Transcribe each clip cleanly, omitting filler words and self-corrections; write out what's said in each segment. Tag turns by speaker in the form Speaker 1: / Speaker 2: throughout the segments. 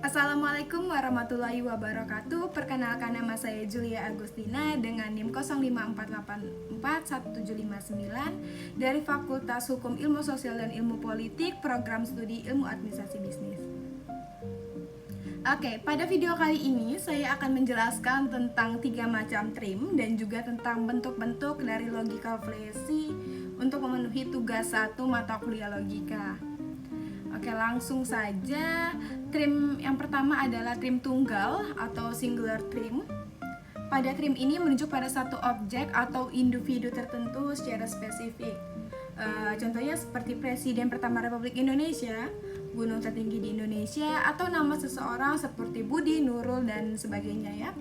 Speaker 1: Assalamualaikum warahmatullahi wabarakatuh. Perkenalkan, nama saya Julia Agustina dengan NIM 054841759 dari Fakultas Hukum Ilmu Sosial dan Ilmu Politik, Program Studi Ilmu Administrasi Bisnis. Oke, pada video kali ini saya akan menjelaskan tentang 3 macam trim dan juga tentang bentuk-bentuk dari logical fallacy untuk memenuhi tugas 1 mata kuliah logika. Oke, langsung saja. Trim yang pertama adalah trim tunggal atau singular trim. Pada trim ini menunjuk pada satu objek atau individu tertentu secara spesifik. Contohnya seperti Presiden pertama Republik Indonesia, gunung tertinggi di Indonesia, atau nama seseorang seperti Budi, Nurul, dan sebagainya ya.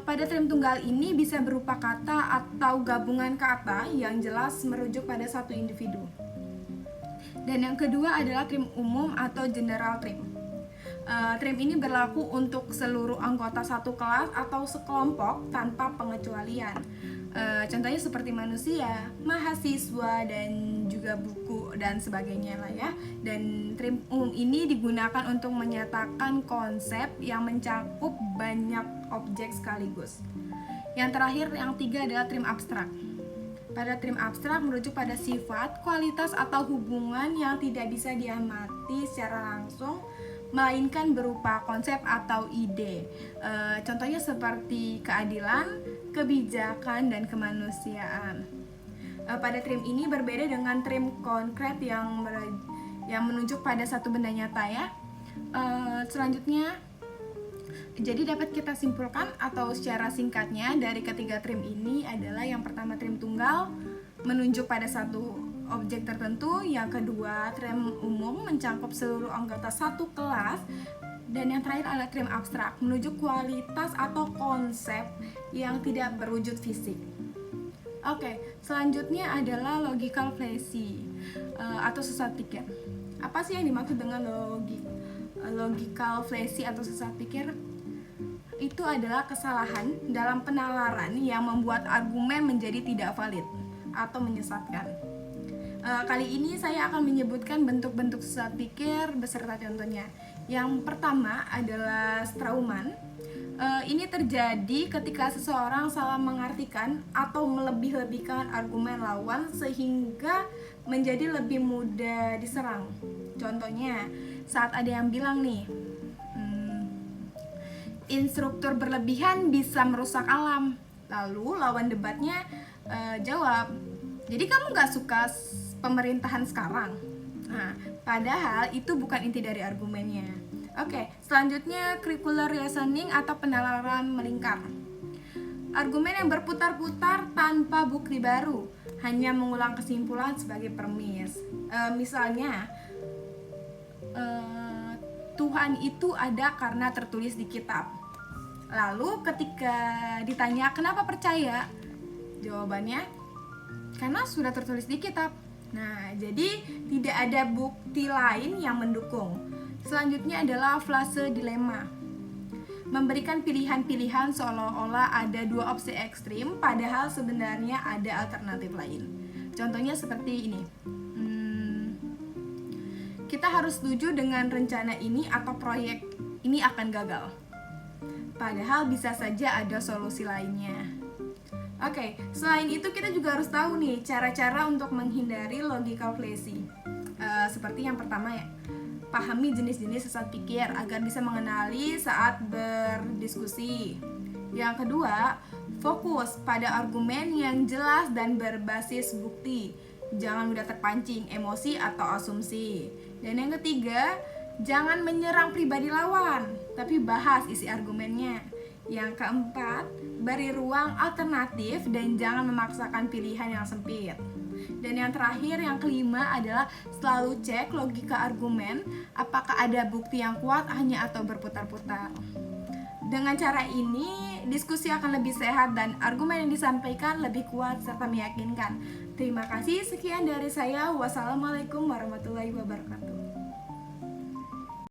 Speaker 1: Pada trim tunggal ini bisa berupa kata atau gabungan kata yang jelas merujuk pada satu individu. Dan yang kedua adalah trim umum atau general trim. Trim ini berlaku untuk seluruh anggota satu kelas atau sekelompok tanpa pengecualian. Contohnya seperti manusia, mahasiswa, dan juga buku dan sebagainya lah ya. Dan trim umum ini digunakan untuk menyatakan konsep yang mencakup banyak objek sekaligus. Yang terakhir, yang 3 adalah trim abstrak. Pada trim abstrak merujuk pada sifat, kualitas, atau hubungan yang tidak bisa diamati secara langsung, melainkan berupa konsep atau ide. Contohnya seperti keadilan, kebijakan, dan kemanusiaan. Pada trim ini berbeda dengan trim konkret yang menunjuk pada satu benda nyata ya. Selanjutnya, jadi dapat kita simpulkan atau secara singkatnya dari ketiga trim ini adalah yang pertama trim tunggal menunjuk pada satu objek tertentu, yang kedua trim umum mencakup seluruh anggota satu kelas, dan yang terakhir adalah trim abstrak menuju kualitas atau konsep yang tidak berwujud fisik. Oke, selanjutnya adalah logical fallacy atau sesat pikir. Apa sih yang dimaksud dengan logical fallacy atau sesat pikir? Itu adalah kesalahan dalam penalaran yang membuat argumen menjadi tidak valid atau menyesatkan. Kali ini saya akan menyebutkan bentuk-bentuk sesat pikir beserta contohnya. Yang pertama adalah Strauman. Ini terjadi ketika seseorang salah mengartikan atau melebih-lebihkan argumen lawan sehingga menjadi lebih mudah diserang. Contohnya, saat ada yang bilang nih, instruktur berlebihan bisa merusak alam. Lalu lawan debatnya jawab, jadi kamu gak suka pemerintahan sekarang? Nah, padahal itu bukan inti dari argumennya. Oke, selanjutnya circular reasoning atau penalaran melingkar. Argumen yang berputar-putar tanpa bukti baru, hanya mengulang kesimpulan sebagai premis. Misalnya, Tuhan itu ada karena tertulis di kitab. Lalu ketika ditanya kenapa percaya, jawabannya karena sudah tertulis di kitab. Nah, jadi tidak ada bukti lain yang mendukung. Selanjutnya adalah flase dilema. Memberikan pilihan-pilihan seolah-olah ada dua opsi ekstrim, padahal sebenarnya ada alternatif lain. Contohnya seperti ini. Kita harus setuju dengan rencana ini atau proyek ini akan gagal. Padahal bisa saja ada solusi lainnya. Oke, selain itu kita juga harus tahu nih cara-cara untuk menghindari logical fallacy. Seperti yang pertama ya, pahami jenis-jenis sesat pikir agar bisa mengenali saat berdiskusi. Yang kedua, fokus pada argumen yang jelas dan berbasis bukti. Jangan mudah terpancing emosi atau asumsi. Dan yang ketiga, jangan menyerang pribadi lawan, tapi bahas isi argumennya. Yang keempat, beri ruang alternatif dan jangan memaksakan pilihan yang sempit. Dan yang terakhir, yang kelima adalah selalu cek logika argumen, apakah ada bukti yang kuat hanya atau berputar-putar. Dengan cara ini, diskusi akan lebih sehat dan argumen yang disampaikan lebih kuat serta meyakinkan. Terima kasih, sekian dari saya. Wassalamualaikum warahmatullahi wabarakatuh.